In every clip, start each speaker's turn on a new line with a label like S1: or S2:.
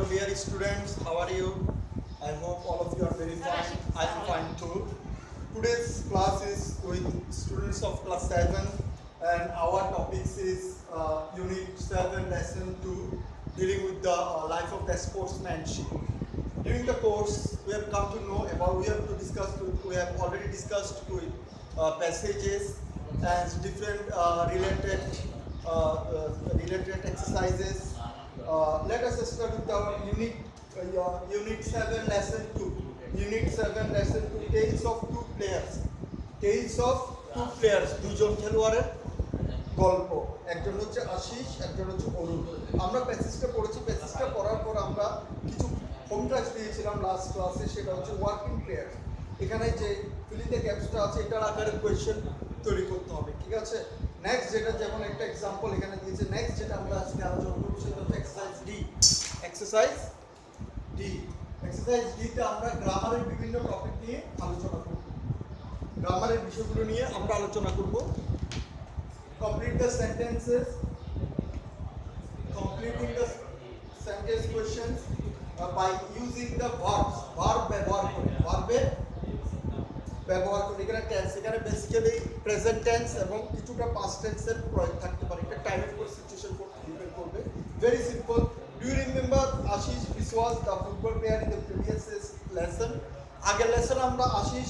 S1: Hello dear students, how are you? I hope all of you are very fine. I am fine too. Today's class is with students of class 7 and our topics is unit 7 lesson 2 dealing with the life of the sportsmanship. During the course we have come to know about, we have already discussed with passages and different related exercises. Let us start with our unit 7 lesson 2. Unit 7 lesson 2, tales of two players. Tales of two players, দুজন খেলোয়াড়ের গল্প, একজন হচ্ছে আশিস, একজন হচ্ছে অরুণ। আমরা প্যাসেজটা পড়েছি, প্যাসেজটা পড়ার পর আমরা কিছু হোম টাস্ক দিয়েছিলাম লাস্ট ক্লাসে, সেটা হচ্ছে ওয়ার্কিং প্লেয়ার। এখানে যে ফিলিং দ্য গ্যাপসটা আছে এটার আকারে কোয়েশ্চেন তৈরি করতে হবে, ঠিক আছে? নেক্সট যেটা, যেমন একটা এক্সাম্পল এখানে দিয়েছে, নেক্সট যেটা আমরা আজকে আলোচনা করব সেটা হচ্ছে exercise D. Exercise D, exercise ডিতে আমরা গ্রামারের বিভিন্ন টপিক নিয়ে আলোচনা করব, গ্রামারের বিষয়গুলো নিয়ে আমরা আলোচনা করব। Complete the sentences, completing the sentence questions by using the verbs. Verb ব্যবহার করে, ভার্বের ব্যবহার করে। এখানে টেন্স, এখানে বেসিক্যালি প্রেজেন্ট টেন্স এবং কিছুটা পাস্ট টেন্সের প্রয়োগ থাকতে পারে। এটা টাইমের উপর সিচুয়েশন ডিপেন্ড করবে। Very simple. Do you remember Ashis Biswas the football player in the previous lesson? আগের লেসনে আমরা আশিস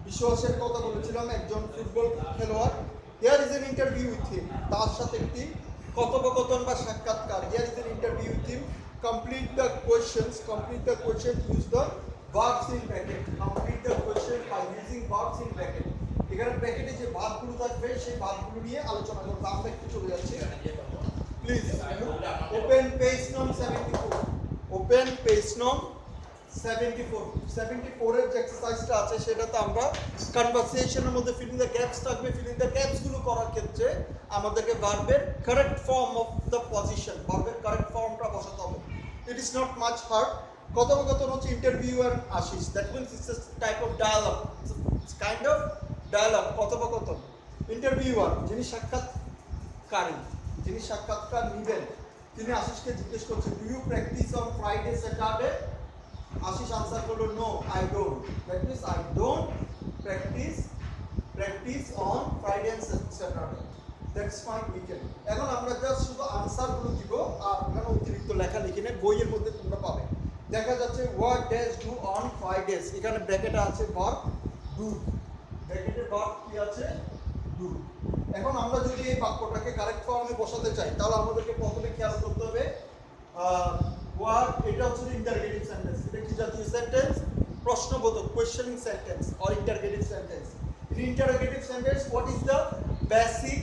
S1: বিশ্বাসের কথা বলেছিলাম, একজন ফুটবল খেলোয়াড়। Here is an interview with him. তার সাথে একটি কথোপকথন বা সাক্ষাৎকার। Here is an interview with him. Complete the questions. Use the verbs in bracket. Complete the question by using verbs in bracket. এখানে ব্র্যাকেটে যে ভার্বগুলো থাকবে সেই ভার্বগুলো নিয়ে আলোচনা করব। আমরা একটু চলে যাচ্ছি। প্লিজ ওপেন পেজ নং 74। ওপেন পেজ নং 74 এর যে এক্সারসাইজটা আছে সেটাতে আমরা কনভারসেশনের মধ্যে ফিলিং দ্য গ্যাপস থাকবে। ফিলিং দ্য গ্যাপস গুলো করার ক্ষেত্রে আমাদেরকে ভার্বের correct form of the position, ভার্বের কারেক্ট ফর্মটা বসাতে হবে। It is not much hard. কথোপকথন হচ্ছে interviewer Ashis, that means it's a type of dialogue, it's kind of dialogue, কথোপকথন। ইন্টারভিউয়ার যিনি সাক্ষাৎকারী, যিনি সাক্ষাৎকার নিবেন, তিনি আশিসকে জিজ্ঞেস করছেন, do you practice on Friday Saturday? Ashis answer করলো, no I don't. That means I don't practice on Friday and Saturday, that's my weekend. এখন আমরা জাস্ট শুধু আনসারগুলো দিব, আর এখানে অতিরিক্ত লেখা লিখে নেই, বইয়ের মধ্যে তোমরা পাবে। দেখা যাচ্ছে what dash do on Fridays, এখানে ব্র্যাকেটে আছে ভার্ব ডু, ব্র্যাকেটে ভার্ব কি আছে? ডু। এখন আমরা যদি এই বাক্যটাকে কারেক্ট ফর্মে বসাতে চাই তাহলে আমাদেরকে প্রথমে খেয়াল করতে হবে হোয়াট, এটা হচ্ছে ইন্টারগেটিভ সেন্টেন্স। এটা কি জাতীয় সেন্টেন্স? প্রশ্নবোধক, questioning sentence or interrogative sentence. In interrogative sentence what is the basic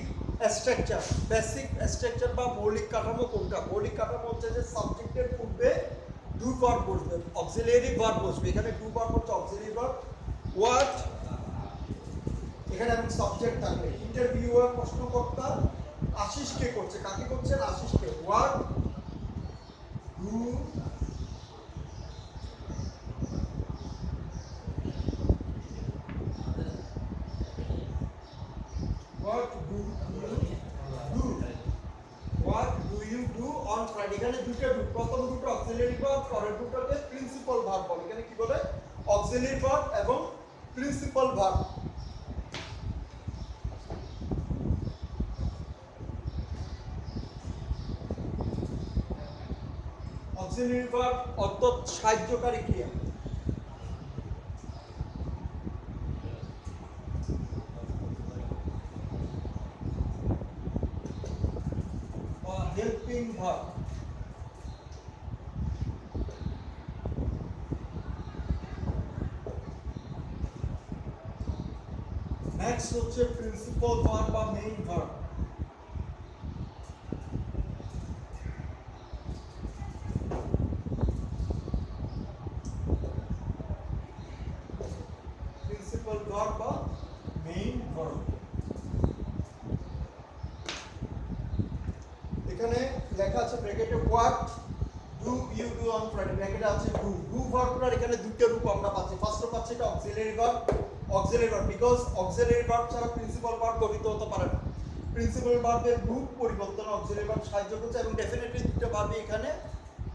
S1: structure? Basic structure বা মৌলিক কাঠামো কোনটা? মৌলিক কাঠামো হচ্ছে যে সাবজেক্টের পূর্বে ডু ভার্ব বসবে, অক্সিলিয়ারি ভার্ব বসবে। এখানে ডু ভার্ব হচ্ছে অক্সিলিয়ারি ভার্ব। হোয়াট, এখানে আমি সাবজেক্ট থাকবে। ইন্টারভিউয়ার প্রশ্নকর্তা আশিসকে করছে, কাকে করছেন? আশিসকে। What do you do on Friday? এখানে দুটো ডু, প্রথম দুটো অক্সিলিয়ারি ভার্ব, পরের দুটোকে প্রিন্সিপাল ভার্ব বলে। এখানে কি বলে? অক্সিলিয়ারি ভার্ব এবং প্রিন্সিপাল ভার্ব। অক্সিলিয়ারি ভার্ব অর্থাৎ সাহায্যকারী ক্রিয়া। Helping verb. নেক্সট হচ্ছে প্রিন্সিপাল ভার্ব বা মেইন ভার্ব। প্রিন্সিপাল ভার্ব বা মেইন ভার্ব। এখানে লেখা আছে ব্র্যাকেটে what do you do on Friday, ব্র্যাকেটে আছে ডু। ডু ভার্বটার এখানে দুটো রূপ আমরা পাচ্ছি। ফার্স্ট পাচ্ছি এটা auxiliary verb, because auxiliary verb ছাড়া প্রিন্সিপাল ভার্ব গঠিত হতে পারে না। প্রিন্সিপাল ভার্বের রূপ পরিবর্তন অক্সিলিয়ারি ভার্ব সাহায্য করছে এবং ডেফিনেটলি দুটো ভার্বই এখানে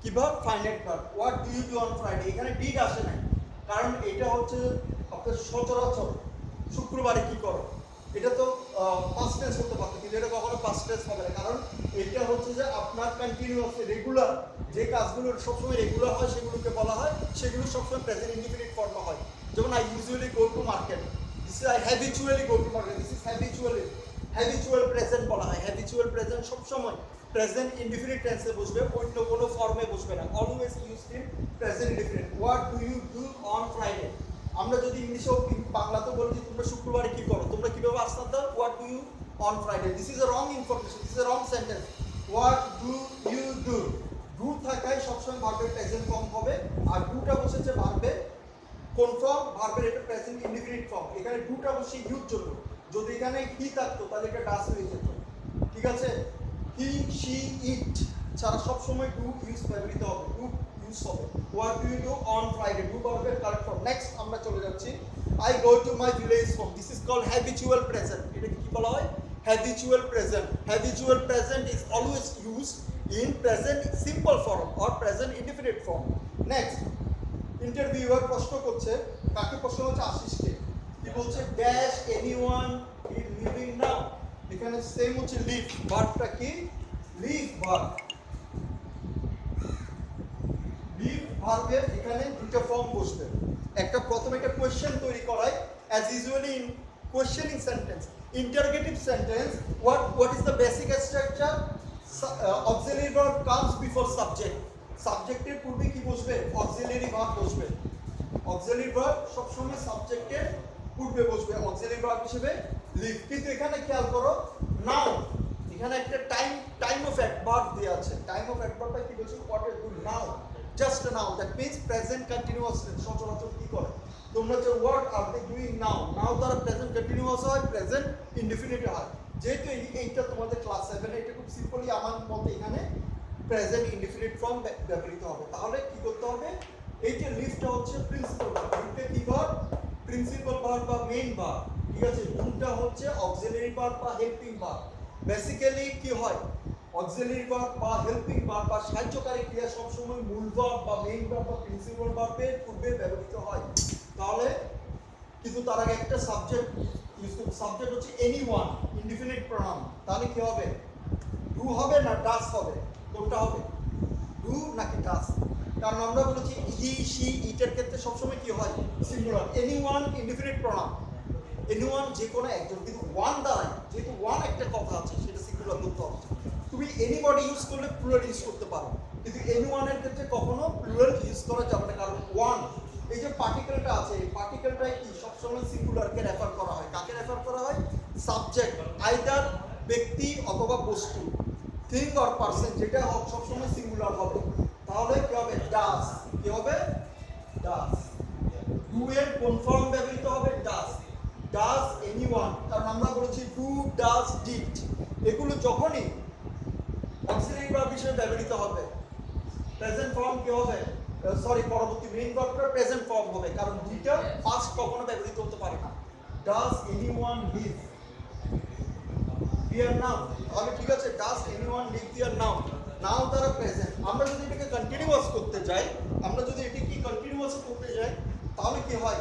S1: কি verb? Finite verb. What do you do on Friday, এখানে ডিড আসে নাই, কারণ এটা হচ্ছে আপনার সচরাচর শুক্রবারে কি করো, এটা তো পাস্ট টেন্স হতে পারতো, কিন্তু এটা কখনো পাস্ট টেন্স হবে না, কারণ এটা হচ্ছে যে আপনার কন্টিনিউয়াস রেগুলার যে কাজগুলো সবসময় রেগুলার হয় সেগুলোকে বলা হয়, সেগুলো সবসময় প্রেজেন্ট ইনডিফিনিট ফর্মে হয়। যেমন I usually go to market, this is I habitually go to market, this is habitually, habitual present বলা হয়। হ্যাবিচুয়াল প্রেজেন্ট সবসময় প্রেজেন্ট ইনডিফিনিট টেন্সে বসবে, অন্য কোনো ফর্মে বসবে না, always used in present indefinite. What do you do on Friday, আমরা যদি ইংলিশেও বাংলাতেও বলি তোমরা শুক্রবারে কি করো, তোমরা কিভাবে আনসার দাও? What do you on Friday. This is a wrong information, this is a wrong sentence. What do you do, do থাকায় সবসময় ভার্বের প্রেজেন্ট ফর্ম হবে, আর ডুটা বসেছে ভার্বে কোন ফর্ম? ভার্বের এটা প্রেজেন্ট ইনডিফিনিট ফর্ম। এখানে ডুটা বসে ইউর জন্য, যদি এখানে হি থাকতো তাহলে এটা ডাস হয়ে যেত, ঠিক আছে? হি, শি, ইট ছাড়া সবসময় ডু ইউজ ব্যবহৃত হবে, ডু ইউজ হবে। What do you do on Friday, do ভার্বের কারেক্ট ফর্ম। নেক্সট আমরা চলে যাচ্ছি, I go to my village home, this is called habitual present. এটাকে কি বলা হয়? Habitual present. Habitual present is always used in present simple form or present indefinite form. Next, interviewer প্রশ্ন করছে, কাকে প্রশ্ন হচ্ছে? আশিসকে। কি বলছে? Dash anyone is living now, এখানে সেম হচ্ছে লিভ, ভার্বটা কি? Leave verb. লিভ ভার্বের এখানে দুটো ফর্ম বসবে, একটা প্রথমে একটা কোয়েশ্চেন তৈরি করায় as usually in questioning sentence, interrogative sentence. What is the basic structure? Auxiliary verb comes before subject, সাবজেক্টের পূর্বে কি বসবে? অক্সিলারি ভার্ব বসবে। অক্সিলারি ভার্ব সবসময় সাবজেক্টের পূর্বে বসবে অক্সিলারি ভার্ব হিসেবে লিভ। কিন্তু এখানে খেয়াল করো, নাও, এখানে একটা টাইম অফ অ্যাডভার্ব দেওয়া আছে। টাইম অফ অ্যাডভার্বটা কি বলছে? What is do now, just now, that means present continuous tense. সচরাচর কি করে? তোমরা যে what are they doing now, নাও দ্বারা প্রেজেন্ট কন্টিনিউয়াস হয়, প্রেজেন্ট ইনডিফিনিট হয়। যেহেতু এইটা তোমাদের ক্লাস 7 এটা খুব সিম্পলি আমার মতে এখানে প্রেজেন্ট ইনডিফিনিট ফর্ম ব্যবহৃত হবে। তাহলে কি করতে হবে? এই যে লিভটা হচ্ছে প্রিন্সিপাল ভার্ব, লিভটা কি ভার্ব? প্রিন্সিপাল ভার্ব বা মেইন ভার্ব, ঠিক আছে? কোনটা হচ্ছে অক্সিলারি ভার্ব বা হেল্পিং ভার্ব। বেসিক্যালি কি হয়? অক্সিলারি ভার্ব বা হেল্পিং ভার্ব বা সাহায্যকারী ক্রিয়া সবসময় মূল ভার্ব বা মেইন ভার্ব বা প্রিন্সিপাল ভার্বের পূর্বে ব্যবহৃত হয়। তাহলে কিন্তু তার আগে একটা সাবজেক্ট ইউজ করতে, সাবজেক্ট হচ্ছে এনিওয়ান, ইনডিফিনিট প্রনাউন। তাহলে কি হবে? ডু হবে না ডাস হবে? কোনটা হবে? ডু নাকি ডাস? কারণ আমরা বলেছি হি, শি, ইটের ক্ষেত্রে সবসময় কি হয়? Singular. Anyone indefinite pronoun, anyone যে কোনো একজন, কিন্তু ওয়ান দ্বারাই, যেহেতু ওয়ান একটা কথা আছে সেটা সিঙ্গুলার ধরতে হবে। তুমি এনিবডি ইউজ করলে প্লুরাল ইউজ করতে পারো, কিন্তু এনিওয়ানের ক্ষেত্রে কখনো প্লুরাল ইউজ করা যাবে না, কারণ ওয়ান, এই যে পার্টিকেলটা আছে, এই পার্টিকেলটাই কি সবসময় সিঙ্গুলারকে রেফার করা হয়। কাকে রেফার করা হয়? সাবজেক্ট, আইদার ব্যক্তি অথবা বস্তু, থিং অর পারসন, যেটা সবসময় সিঙ্গুলার হবে। তাহলে কি হবে? ডাস। কি হবে? ডাস। ডু এর কোন ফর্ম ব্যবহৃত হবে? ডাস। ডাস এনিওয়ান, কারণ আমরা বলেছি ডু, ডাস, ডিড, এগুলো যখনই অক্সিলারি ভার্ব হিসেবে ব্যবহৃত হবে, প্রেজেন্ট ফর্ম কি হবে? সরি, পরবর্তী মেইন ভার্বটা প্রেজেন্ট ফর্ম হবে, কারণ দুইটা ফার্স্ট কখনো ব্যবহৃত হতে পারে না। ডাস এনিওয়ান লিভ দেয়ার নাও, তাহলে ঠিক আছে, ডাস এনিওয়ান লিভ দেয়ার নাও, নাও দ্বারা প্রেজেন্ট। আমরা যদি এটাকে কন্টিনিউয়াস করতে যাই, আমরা যদি এটাকে কন্টিনিউয়াস করতে যাই, তাহলে কি হয়?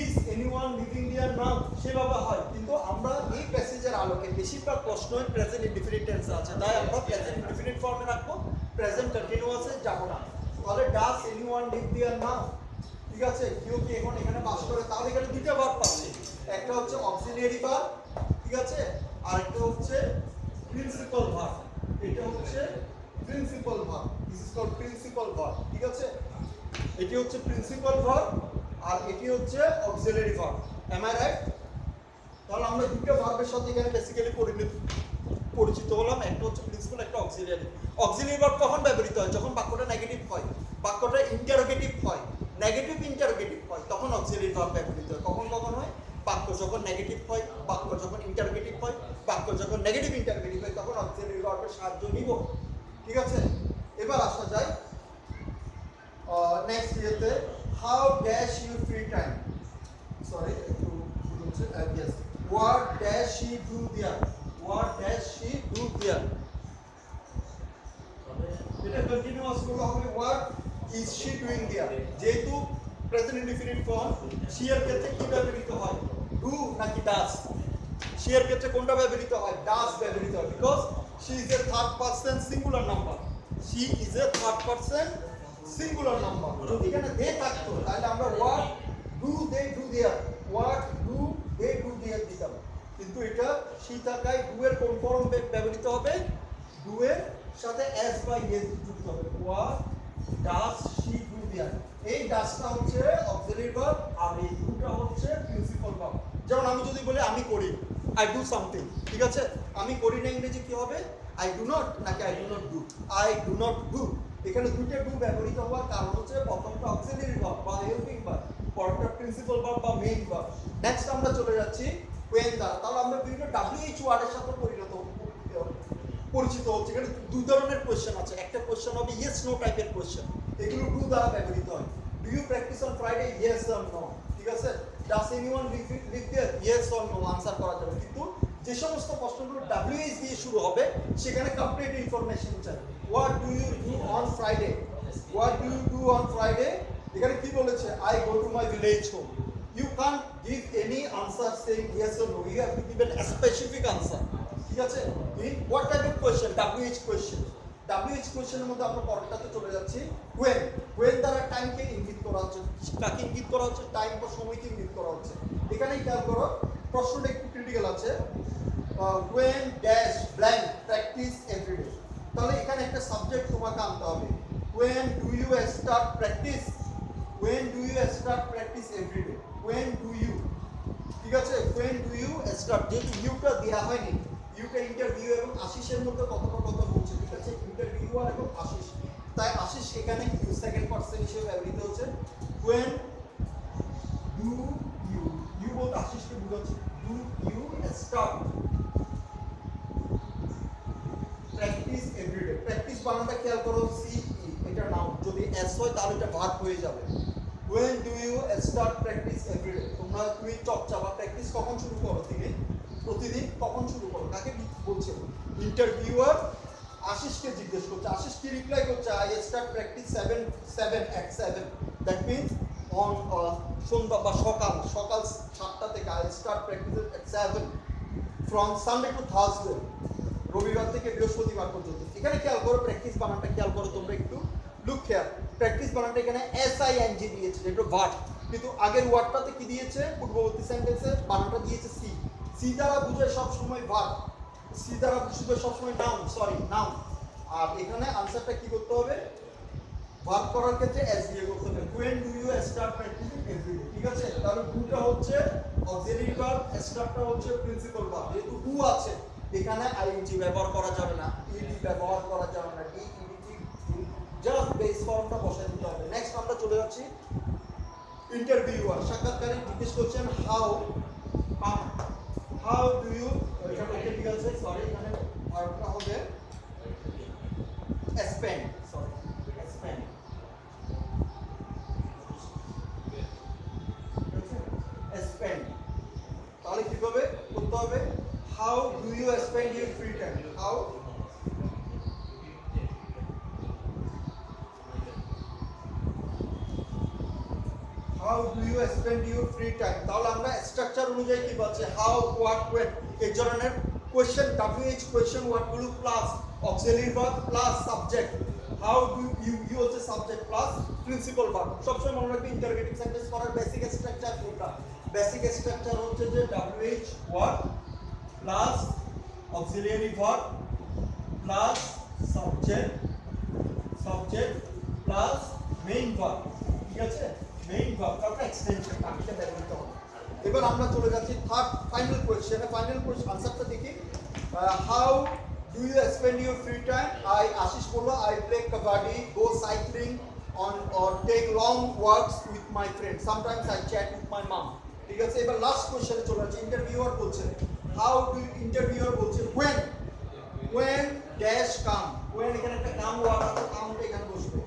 S1: ইজ এনিওয়ান লিভিং দেয়ার নাও, সেভাবে হয়। কিন্তু আমরা এই প্যাসেজের আলোকে বেশিরভাগ প্রশ্ন প্রেজেন্ট ইনডিফিনিট টেন্সে আছে, তাই আমরা প্রেজেন্ট ইনডিফিনিট ফর্মে রাখবো, প্রেজেন্ট কন্টিনিউয়াসে যাব না। তাহলে ডাস এনিওয়ান লিভ দেয়ার নাও, ঠিক আছে? কেউ কি এখন এখানে বাস করে? তাহলে এখানে দুটো ভার্ব পাচ্ছি, একটা হচ্ছে অক্সিলিয়ারি ভার্ব, ঠিক আছে, আর একটা হচ্ছে প্রিন্সিপাল ভার্ব। এটা হচ্ছে principal verb, this is called principal verb, ঠিক আছে? এটি হচ্ছে প্রিন্সিপাল ভার্ব আর এটি হচ্ছে auxiliary verb. Am I right? তাহলে আমরা দুটো ভার্বের সাথে এখানে বেসিক্যালি পরিচিত হলাম, একটা হচ্ছে প্রিন্সিপাল, একটা অক্সিলারি। অক্সিলারি ভার্ব কখন ব্যবহৃত হয়? যখন বাক্যটা নেগেটিভ হয়, বাক্যটা ইন্টারোগেটিভ হয়, নেগেটিভ ইন্টারোগেটিভ হয়, তখন অক্সিলারি ভার্ব ব্যবহৃত হয়। কখন কখন হয়? বাক্য যখন নেগেটিভ হয়, বাক্য যখন ইন্টারোগেটিভ হয়, বাক্য যখন নেগেটিভ ইন্টারোগেটিভ হয়, তখন অক্সিলারি ভার্বের সাহায্য নিব, ঠিক আছে? এবার আসা যায় নেক্সট ইয়েতে, how dash you free time, sorry একটু ভুল হচ্ছে, yes, what dash she do there, what dash she do there, এটা কন্টিনিউ ক্লোজ করলে হবে what is she doing there. যেহেতু প্রেজেন্ট ইনডিফিনিট ফর্ম, শি এর ক্ষেত্রে কি ব্যবহৃত হয়, ডু নাকি ডাজ? শি এর ক্ষেত্রে কোনটা ব্যবহৃত হয়, ডাজ ব্যবহৃত হয়, because she is a third person singular number. She is a third person singular number. যদি এখানে দে থাকতো তাহলে আমরা what do they do there, what do they do there দিতাম, কিন্তু এটা শি থাকায় ডু এর কোন ফর্ম ব্যবহৃত হবে, ডু এর সাথে এস বা ইএস যুক্ত হবে, হোয়াট ডাজ শি ডু দেয়ার। এই ডাজটা হচ্ছে অক্সিলারি ভার্ব আর এই ডুটা হচ্ছে প্রিন্সিপাল ভার্ব। যেমন আমি যদি বলি আমি করি, আই ডু সামথিং, ঠিক আছে, আমি করি না ইংরেজি কি হবে, আই ডু নট নাকি I do not do, I do not do. এখানে দুটো ডু ব্যবহৃত হওয়ার কারণ হচ্ছে প্রথমটা অক্সিলারি ভার্ব বা হেল্পিং ভার্ব, পরেরটা প্রিন্সিপাল ভার্ব বা মেইন ভার্ব। নেক্সট আমরা চলে যাচ্ছি when দ্বারা। তাহলে আমরা বিভিন্ন WH ওয়ার্ডের সাথে পরিচিত হচ্ছে। এখানে দুই ধরনের কোশ্চেন আছে, একটা কোশ্চেন হবে ইয়েস নো টাইপের কোশ্চেন, এগুলো ডু দ্বারা ব্যবহৃত হয়। Do you practice on Friday, yes or no, ঠিক আছে। Does anyone live there, yes or no answer করা যাবে। কিন্তু যে সমস্ত প্রশ্নগুলো WH দিয়ে শুরু হবে সেখানে কমপ্লিট ইনফরমেশন চাই। What do you do on Friday, what do you do on Friday, এখানে কি বলেছে, I go to my village home. You can't give any answer saying yes or no. You have to give a specific answer. ঠিক আছে? In what type of question? WH question. WH question এর মধ্যে আমরা পরেরটাতে চলে যাচ্ছি when. When দ্বারা টাইমকে ইঙ্গিত করা হচ্ছে। কাকে ইঙ্গিত করা হচ্ছে? টাইম বা সময়কে ইঙ্গিত করা হচ্ছে। এখানে খেয়াল করো, প্রশ্নটা একটু ক্রিটিক্যাল আছে। When dash blank practice every day. তাহলে এখানে একটা সাবজেক্ট তোমাকে আনতে হবে। When do you start practice? When do you start practice every day? When do you, ঠিক আছে, when do you start, যেহেতু ইউটা দেওয়া হয়নি, ইউটা ইন্টারভিউ এবং আশিসের মধ্যে কথোপকথন হচ্ছে, ঠিক আছে, ইন্টারভিউয়ার এবং আশিস, তাই আশিস এখানে ইউ সেকেন্ড পারসন হিসেবে ব্যবহৃত হচ্ছে। when do you, ইউ বলতে আশিসকে বোঝাচ্ছে, do you start practice every day। Practice বানানটা খেয়াল করো, সি ই, এটা নাউন, যদি এস হয় তাহলে এটা ভার্ব হয়ে যাবে। When do you start practice every day? তুমি চর্চা বা প্র্যাকটিস কখন শুরু করো, তুমি প্রতিদিন কখন শুরু করো, কাকে বলছে, ইন্টারভিউয়ার আশিসকে জিজ্ঞেস করছে। আশিস কি রিপ্লাই করছে, I start practice 7 that means on সন্ধ্যা বা সকাল 7টা থেকে, I start practice at 7 from Sunday to Thursday, রবিবার থেকে বৃহস্পতিবার পর্যন্ত। এখানে খেয়াল করো প্র্যাকটিস বানানটা খেয়াল করো তোমরা একটু, লুক হেয়ার, প্র্যাকটিস বানানটা এখানে SING দিয়েছে, যেটা ভার্ব, কিন্তু আগের ওয়ার্ডটাতে কি দিয়েছে, পূর্ববর্তী সেন্টেন্সে বানানটা দিয়েছে সি। সি দ্বারা বুঝায় সব সময় ভার্ব, সি দ্বারা বুঝায় সব সময় নাউন, নাউন। আর এখানে আনসারটা কি করতে হবে, ভার্ব করার ক্ষেত্রে এস দিয়ে করতে হবে। when do you start practicing every day, ঠিক আছে। তাহলে ডুটা হচ্ছে অক্সিলারি ভার্ব, স্টার্টটা হচ্ছে প্রিন্সিপাল ভার্ব। যেহেতু ডু আছে এখানে আইএনজি ব্যবহার করা যাবে না, ইডি ব্যবহার করা যাবে না, জাস্ট বেস ফর্মটা বসাই দিতে হবে। নেক্সট আমরা চলে যাচ্ছি ইন্টারভিউয়ার, সাক্ষাৎকারী জিজ্ঞেস করছেন হাউ ডু ইউ, এখানে একটা ঠিক আছে, সরি, এখানে ভার্বটা হবে স্পেন্ড, স্পেন্ড, স্পেন্ড। তাহলে কিভাবে করতে হবে, how do you spend your free time, How do you spend your free time? তাহলে আমরা স্ট্রাকচার অনুযায়ী কি বলছে, how, what, when, এই ধরনের কোশ্চেন, WH কোশ্চেন ওয়ার্ডগুলো plus auxiliary verb plus subject, how do you হচ্ছে সাবজেক্ট প্লাস প্রিন্সিপাল ভার্ব। সবসময় মনে রাখবে ইন্টারোগেটিভ সেন্টেন্স করার বেসিক স্ট্রাকচার কোনটা, বেসিক স্ট্রাকচার হচ্ছে যে WH word plus auxiliary verb plus subject plus main verb, ঠিক আছে, মেইন ভার্ব তারপর এক্সটেনশন বাকিটা ব্যবহৃত হবে। এবার আমরা চলে যাচ্ছি থার্ড ফাইনাল কোশ্চেনে। ফাইনাল কোশ্চেন আনসারটা দেখি, how do you spend your free time? Ashis বললো I play kabaddi, go cycling on or take long walks with my friend, sometimes I chat with my mom, ঠিক আছে। এবার লাস্ট কোশ্চেনে চলে যাচ্ছি, ইন্টারভিউয়ার বলছে হাউ ডু ইন্টারভিউয়ার বলছে when dash come, when এখানে একটা কাম ওয়ার্ড আছে, কামটা এখানে বসবে,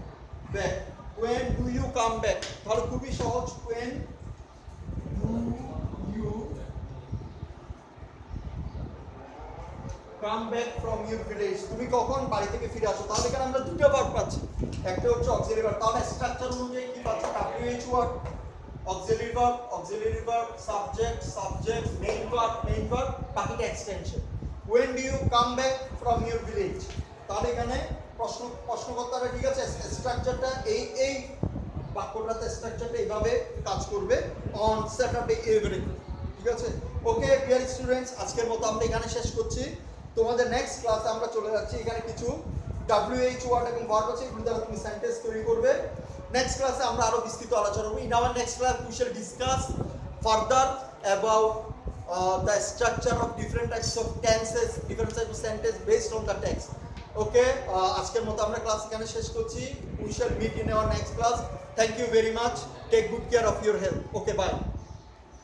S1: back, when do you come back, তাহলে খুবই সহজ, when do you come back from your village, তুমি কখন বাড়ি থেকে ফিরে আসো। তাহলে এখানে আমরা দুটো ভার্ব পাচ্ছি, একটা হচ্ছে অক্সিলারি ভার্ব। তাহলে স্ট্রাকচার অনুযায়ী কি পাচ্ছ? WH word, auxiliary verb, subject, main verb, বাকিটা extension. When do you come back from your village? তাহলে এখানে প্রশ্নকর্তাটা ঠিক আছে, স্ট্রাকচারটা এই বাক্যটাতে স্ট্রাকচারটা এইভাবে কাজ করবে, অন স্যাটারডে ইভিনিং। ঠিক আছে? ওকে ডিয়ার স্টুডেন্টস, আজকের মতো আমরা এখানে শেষ করছি। তোমাদের নেক্সট ক্লাসে আমরা চলে যাচ্ছি। এখানে কিছু WH ওয়ার্ড এবং ভার্ব আছে, এগুলো দ্বারা তুমি সেন্টেন্স তৈরি করবে। নেক্সট ক্লাসে আমরা আরো বিস্তৃত আলোচনা করব। In our next class we shall discuss further about the structure of different types of tenses, different types of sentence based on the text. Okay, আজকের মতো আমরা ক্লাস এখানে শেষ করছি। We shall meet in our next class. Thank you very much. Take good care of your health. Okay, bye.